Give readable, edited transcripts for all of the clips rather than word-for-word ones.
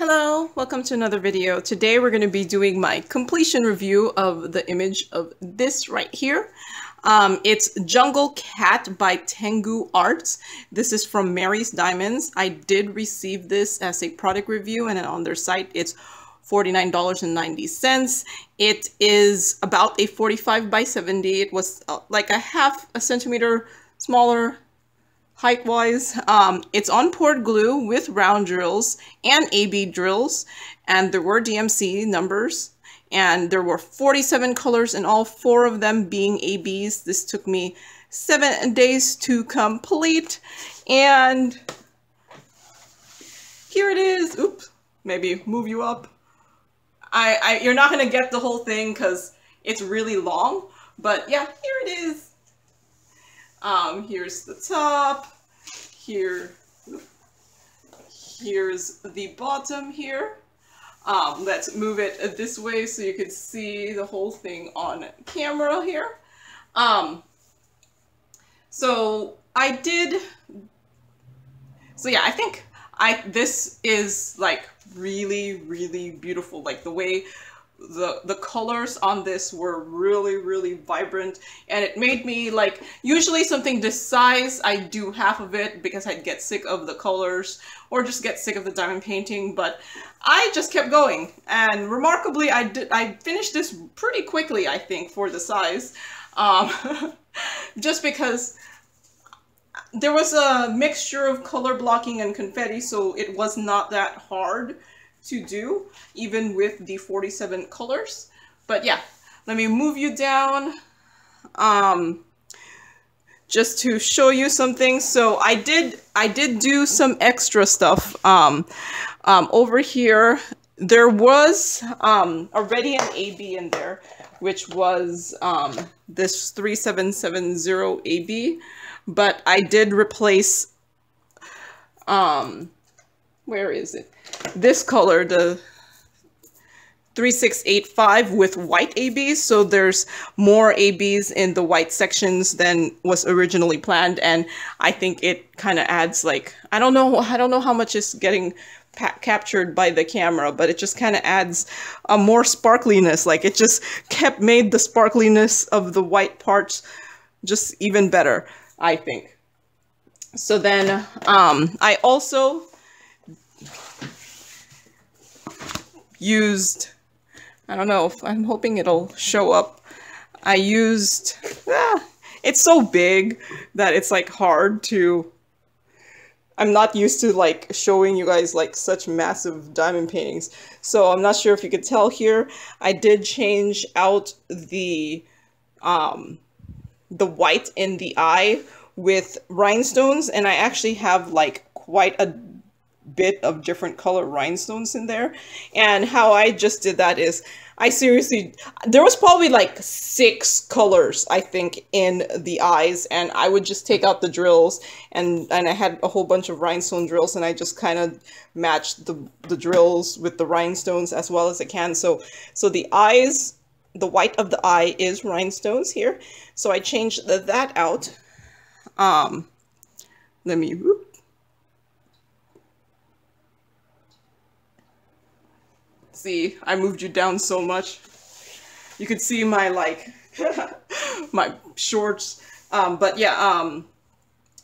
Hello, welcome to another video. Today we're going to be doing my completion review of the image of this right here. It's Jungle Cat by Tengu Arts. This is from Mary's Diamonds. I did receive this as a product review, and on their site it's $49.90. It is about a 45 by 70. It was like a half a centimeter smaller height-wise. It's on poured glue with round drills and AB drills, and there were DMC numbers, and there were 47 colors, and all 4 of them being ABs. This took me 7 days to complete, and here it is. Oops, maybe move you up. You're not gonna get the whole thing because it's really long, but yeah, here it is. Here's the top, here's the bottom here. Let's move it this way so you could see the whole thing on camera here. So I think this is like really beautiful. Like the way the colors on this were really vibrant, and it made me like, usually something this size I do half of it because I'd get sick of the colors or just get sick of the diamond painting, but I just kept going, and remarkably I finished this pretty quickly, I think, for the size. Just because there was a mixture of color blocking and confetti, so it was not that hard to do, even with the 47 colors. But yeah, let me move you down just to show you something. So I did do some extra stuff. Over here there was already an AB in there, which was this 3770 AB, but I did replace where is it? This color, the 3685, with white ABs, so there's more ABs in the white sections than was originally planned, and I think it kind of adds, like, I don't know how much is getting captured by the camera, but it just kind of adds a more sparkliness. Like, it just made the sparkliness of the white parts just even better, I think. So then I also used, I don't know if I'm hoping it'll show up. I used, it's so big that it's like hard to, I'm not used to like showing you guys like such massive diamond paintings. So I'm not sure if you could tell here, I did change out the white in the eye with rhinestones, and I actually have like quite a bit of different color rhinestones in there. And how I just did that is, I seriously, there was probably like 6 colors, I think, in the eyes, and I would just take out the drills, and I had a whole bunch of rhinestone drills, and I just kind of matched the drills with the rhinestones as well as I can. So the eyes, the white of the eye is rhinestones here, so I changed that out. Let me, whoop. See, I moved you down so much. You could see my, like, my shorts. But yeah,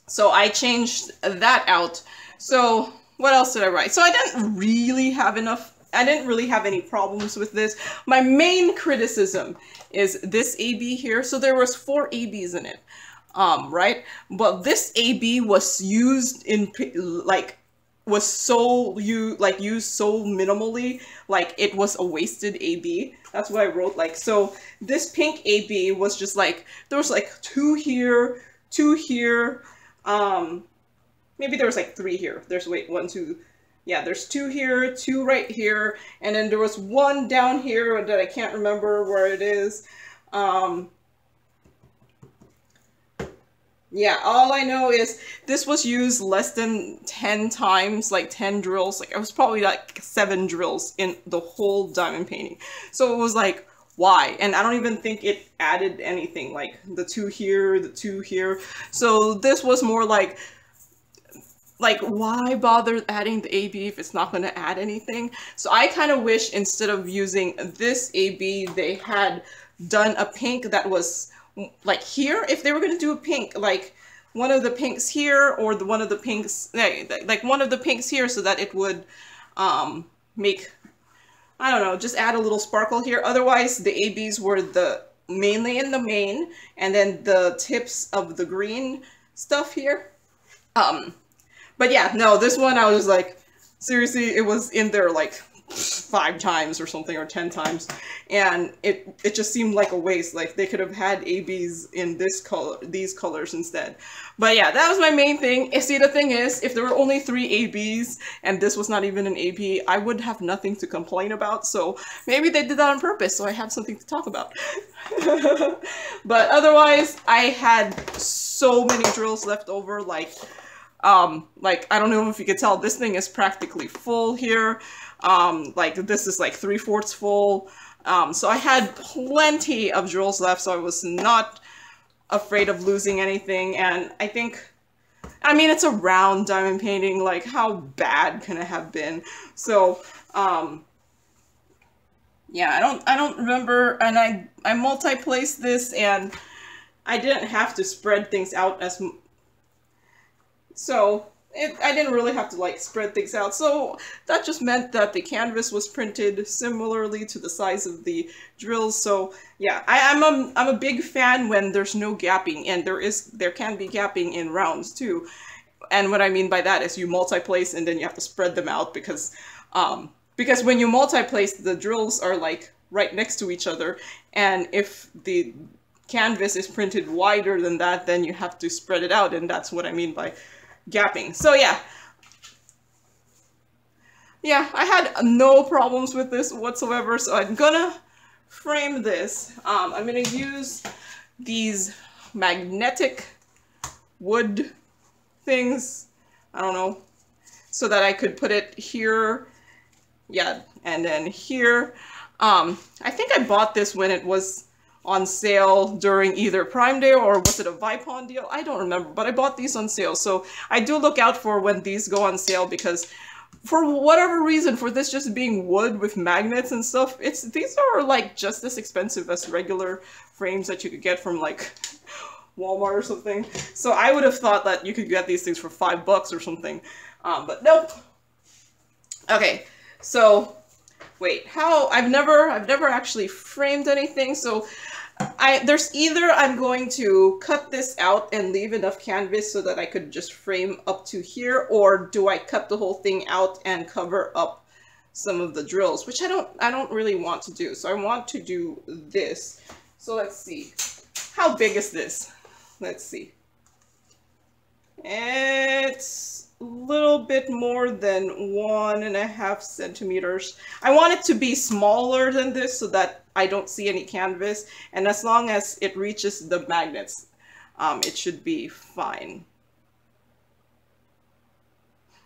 so I changed that out. So what else did I write? So I didn't really have any problems with this. My main criticism is this AB here. So there was 4 ABs in it, right? But this AB was used in, like, was so used so minimally, like it was a wasted AB. That's what I wrote. Like, so this pink AB was just like, there was like 2 here, 2 here, maybe there was like 3 here. There's, wait, 1, 2, yeah, there's 2 here, 2 right here, and then there was 1 down here that I can't remember where it is. Yeah, all I know is this was used less than 10 times, like 10 drills. Like, it was probably like 7 drills in the whole diamond painting. So it was like, why? And I don't even think it added anything, like the 2 here, the 2 here. So this was more like like, why bother adding the AB if it's not going to add anything? So I kind of wish instead of using this AB, they had done a pink that was like here. If they were going to do a pink, like one of the pinks here, or one of the pinks, like one of the pinks here, so that it would make, I don't know, just add a little sparkle here. Otherwise, the ABs were mainly in the main, and then the tips of the green stuff here. But yeah, no, this one I was like, seriously, it was in there like 5 times or something, or 10 times, and it just seemed like a waste. Like they could have had ABs in these colors instead. But yeah, that was my main thing. See, the thing is, if there were only 3 ABs and this was not even an AB, I would have nothing to complain about. So maybe they did that on purpose, so I have something to talk about. But otherwise, I had so many drills left over. Like I don't know if you could tell, this thing is practically full here. Like this is like 3/4 full. So I had plenty of drills left, so I was not afraid of losing anything. And I mean, it's a round diamond painting, like how bad can it have been? So, yeah, I don't remember, and I multi-placed this, and I didn't have to spread things out so I didn't really have to like spread things out. So that just meant that the canvas was printed similarly to the size of the drills. So yeah, I'm a big fan when there's no gapping, and there can be gapping in rounds too. And what I mean by that is you multi-place and then you have to spread them out, because when you multi-place, the drills are like right next to each other, and if the canvas is printed wider than that, then you have to spread it out, and that's what I mean by gapping. So yeah, I had no problems with this whatsoever. So I'm gonna frame this. I'm gonna use these magnetic wood things, I don't know, so that I could put it here, yeah, and then here. I think I bought this when it was on sale during either Prime Day, or was it a Vipon deal? I don't remember, but I bought these on sale. So I do look out for when these go on sale, because for whatever reason, for this just being wood with magnets and stuff, these are like just as expensive as regular frames that you could get from like Walmart or something. So I would have thought that you could get these things for $5 or something, but nope. Okay, so wait, I've never actually framed anything. So there's either I'm going to cut this out and leave enough canvas so that I could just frame up to here, or do I cut the whole thing out and cover up some of the drills, which I don't really want to do. So I want to do this. So let's see. How big is this? Let's see. It's a little bit more than 1.5 centimeters. I want it to be smaller than this so that I don't see any canvas, and as long as it reaches the magnets, it should be fine.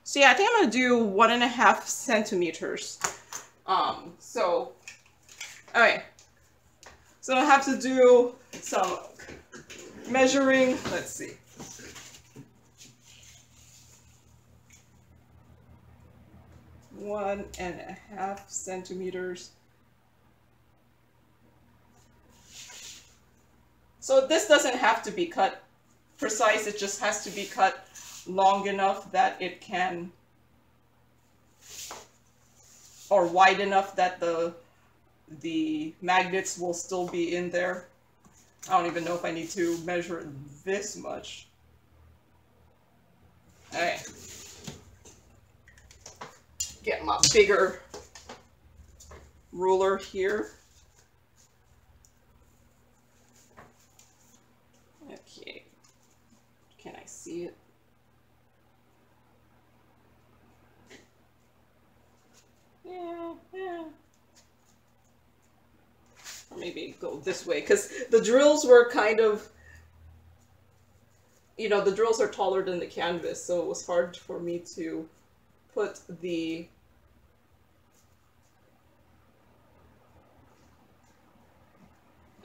So yeah, I think I'm gonna do 1.5 centimeters. So, alright. So I have to do some measuring. Let's see. 1.5 centimeters. So this doesn't have to be cut precise, it just has to be cut long enough that it can, or wide enough that the magnets will still be in there. I don't even know if I need to measure this much. Okay. Get my bigger ruler here. Okay. Can I see it? Yeah. Or maybe go this way, because the drills were kind of, you know, the drills are taller than the canvas, so it was hard for me to put the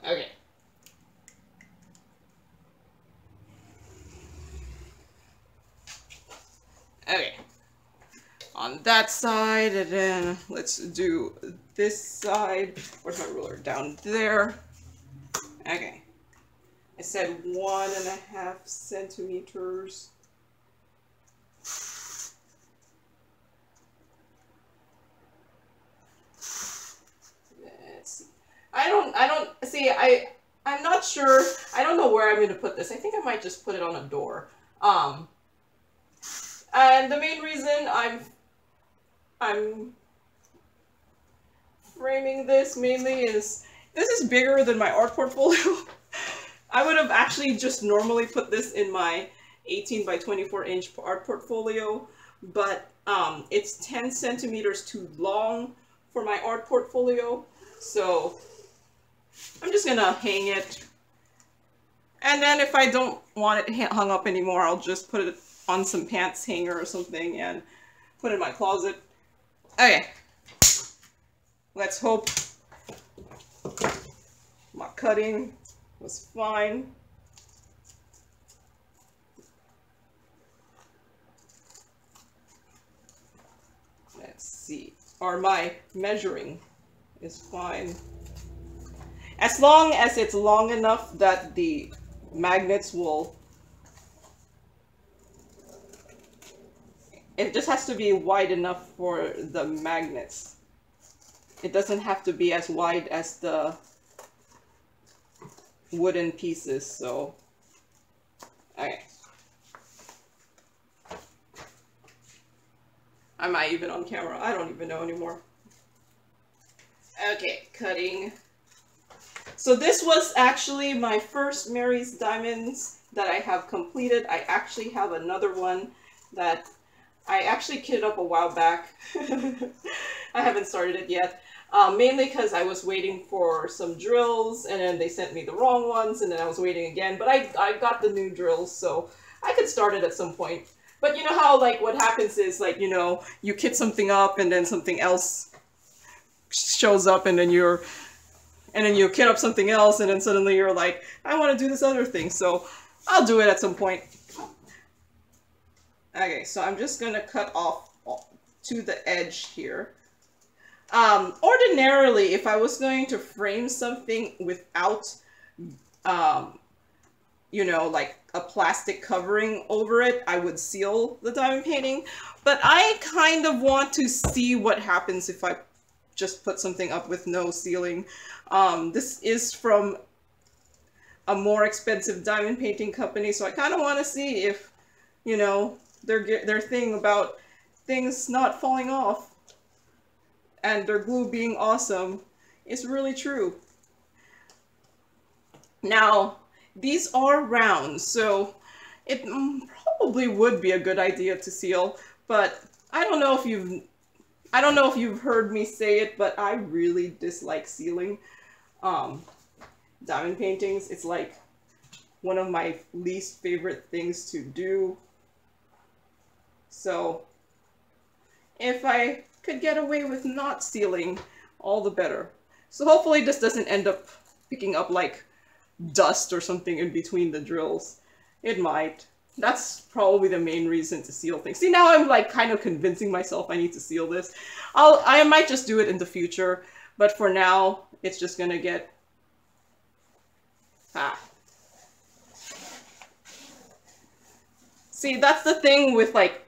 okay. Okay. On that side, and then let's do this side. Where's my ruler? Down there. Okay. I said 1.5 centimeters. Let's see. I'm not sure. I don't know where I'm going to put this. I think I might just put it on a door. And the main reason I'm framing this mainly is this is bigger than my art portfolio. I would have actually just normally put this in my 18 by 24 inch art portfolio, but it's 10 centimeters too long for my art portfolio, so I'm just gonna hang it. And then if I don't want it hung up anymore, I'll just put it on some pants hanger or something and put it in my closet. Okay, let's hope my cutting was fine. Let's see, or my measuring is fine. As long as it's long enough that the magnets will, it just has to be wide enough for the magnets. It doesn't have to be as wide as the wooden pieces, so okay. Am I even on camera? I don't even know anymore. Okay, cutting. So this was actually my first Mary's Diamonds that I have completed. I actually have another one that I actually kitted up a while back. I haven't started it yet. Mainly because I was waiting for some drills, and then they sent me the wrong ones, and then I was waiting again. But I got the new drills, so I could start it at some point. But you know how, like, what happens is, like, you know, you kit something up, and then something else shows up, and then you kit up something else, and then suddenly you're like, I want to do this other thing, so I'll do it at some point. Okay, so I'm just gonna cut off to the edge here. Ordinarily, if I was going to frame something without, you know, like a plastic covering over it, I would seal the diamond painting. But I kind of want to see what happens if I just put something up with no sealing. This is from a more expensive diamond painting company, so I kind of want to see if, you know, their thing about things not falling off and their glue being awesome is really true. Now, these are round, so it probably would be a good idea to seal, but I don't know if you've heard me say it, but I really dislike sealing diamond paintings. It's like one of my least favorite things to do. So if I could get away with not sealing, all the better. So hopefully this doesn't end up picking up like dust or something in between the drills. It might. That's probably the main reason to seal things. See, now I'm like kind of convincing myself I need to seal this. I might just do it in the future, but for now, it's just gonna get... See, that's the thing with like,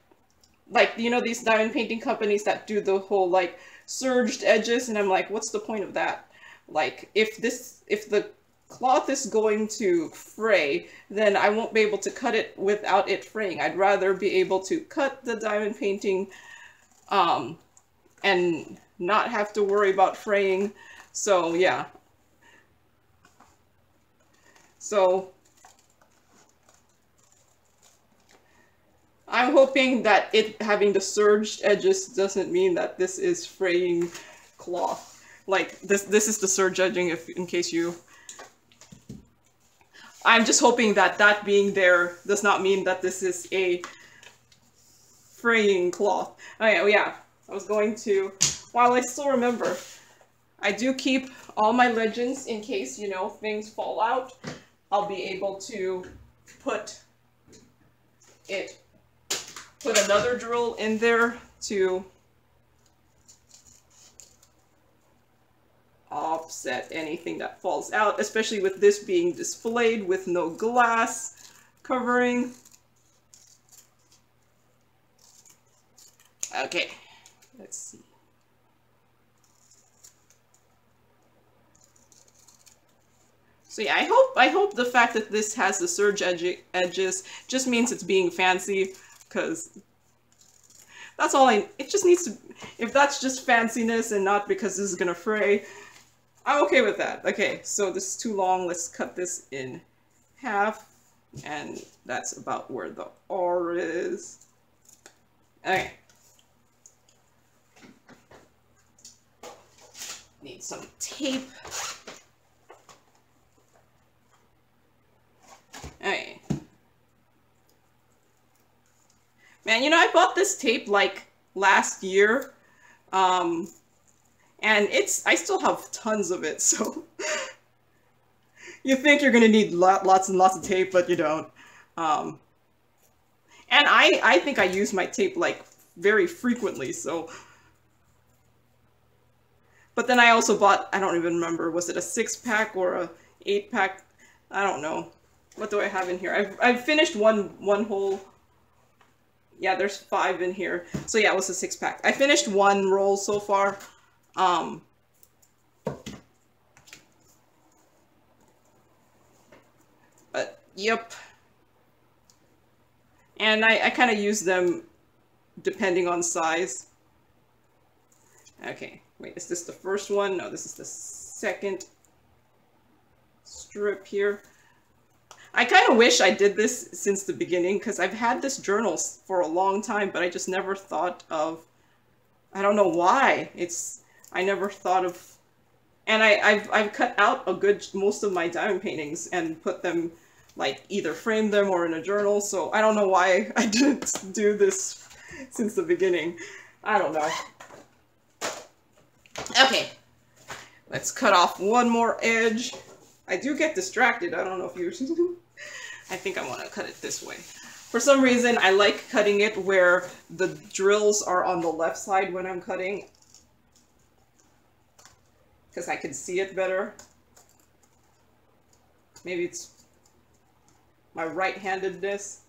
you know, these diamond painting companies that do the whole like surged edges, and I'm like, what's the point of that? Like, if the cloth is going to fray, then I won't be able to cut it without it fraying. I'd rather be able to cut the diamond painting and not have to worry about fraying. So yeah. So I'm hoping that it having the surged edges doesn't mean that this is fraying cloth. Like this is the surge edging, in case you... I'm just hoping that that being there does not mean that this is a fraying cloth. Okay, oh yeah, I was going to, while I still remember, I do keep all my legends in case, you know, things fall out. I'll be able to put it put another drill in there to offset anything that falls out, especially with this being displayed with no glass covering. Okay, let's see. So yeah, I hope the fact that this has the serge edges just means it's being fancy, because that's all it just needs to, if that's just fanciness and not because this is gonna fray, I'm okay with that. Okay, so this is too long, let's cut this in half, and that's about where the R is. Okay. Need some tape. Alright. Man, you know, I bought this tape like last year. And I still have tons of it, so you think you're gonna need lots and lots of tape, but you don't. And I think I use my tape like very frequently, so. But then I also bought, I don't even remember, was it a 6-pack or a 8-pack? I don't know. What do I have in here? I've finished one whole. Yeah, there's 5 in here. So yeah, it was a 6-pack. I finished 1 roll so far. But yep. And I kind of use them depending on size. Okay, wait, is this the first one? No, this is the second strip here. I kind of wish I did this since the beginning, because I've had this journal for a long time, but I just never thought of, I don't know why. I never thought of, and I've cut out most of my diamond paintings and put them, like, either framed them or in a journal, so I don't know why I didn't do this since the beginning. I don't know. Okay, let's cut off one more edge. I do get distracted. I don't know if you... I think I want to cut it this way. For some reason, I like cutting it where the drills are on the left side when I'm cutting, because I can see it better. Maybe it's my right-handedness.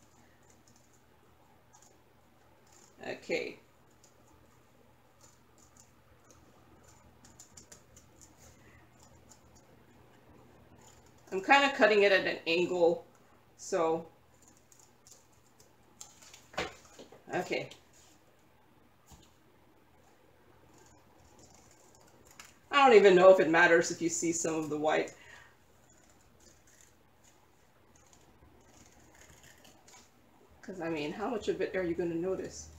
Okay. I'm kind of cutting it at an angle, so, okay. I don't even know if it matters if you see some of the white. Because, I mean, how much of it are you going to notice?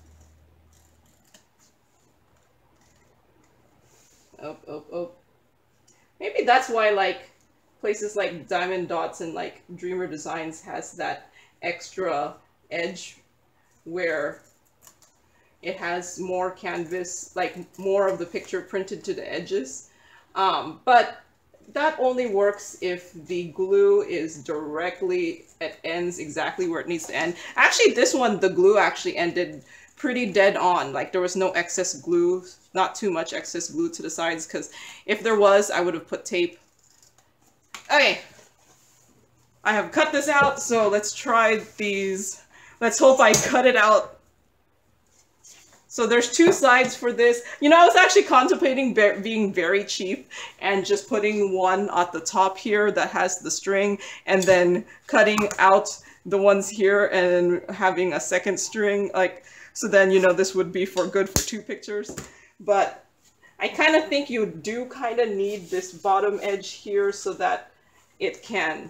Oh. Maybe that's why, like, places like Diamond Dots and like Dreamer Designs has that extra edge where it has more canvas, like more of the picture printed to the edges. But that only works if the glue is directly, it ends exactly where it needs to end. Actually, this one, the glue actually ended pretty dead on. Like, there was no excess glue, not too much excess glue to the sides, because if there was, I would have put tape. Okay, I have cut this out, so let's try these. Let's hope I cut it out. So there's 2 sides for this. You know, I was actually contemplating being very cheap and just putting one at the top here that has the string, and then cutting out the ones here and having a second string, like, so then, you know, this would be good for 2 pictures. But I kind of think you do kind of need this bottom edge here so that it can,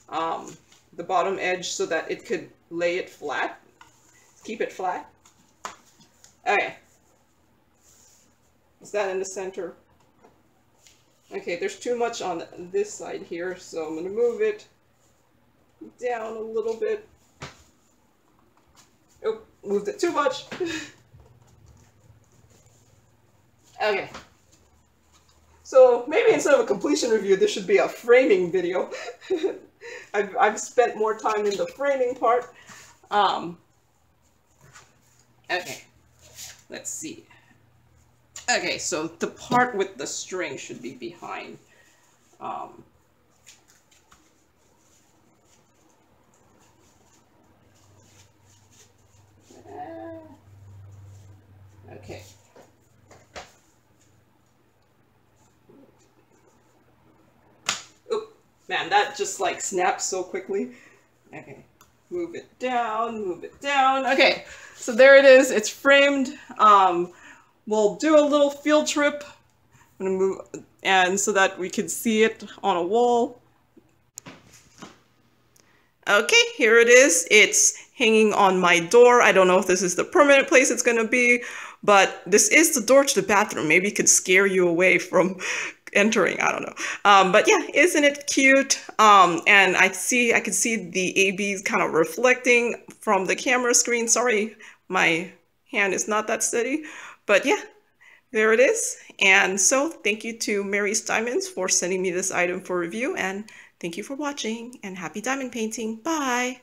the bottom edge so that it could lay it flat, keep it flat. Okay. Is that in the center? Okay, there's too much on this side here, so I'm going to move it down a little bit. Oh, moved it too much. Okay. So maybe instead of a completion review, this should be a framing video. I've spent more time in the framing part. Okay, let's see. Okay, so the part with the string should be behind. Okay. Oop, man, that just like snaps so quickly. Okay, move it down, move it down. Okay, so there it is. It's framed. We'll do a little field trip. I'm gonna move, and so that we can see it on a wall. Okay, here it is. It's hanging on my door. I don't know if this is the permanent place it's gonna be, but this is the door to the bathroom. Maybe it could scare you away from entering. I don't know. But yeah, isn't it cute? And I can see the ABs kind of reflecting from the camera screen. Sorry, my hand is not that steady, but yeah, there it is. And so thank you to Mary's Diamonds for sending me this item for review, and thank you for watching, and happy diamond painting. Bye!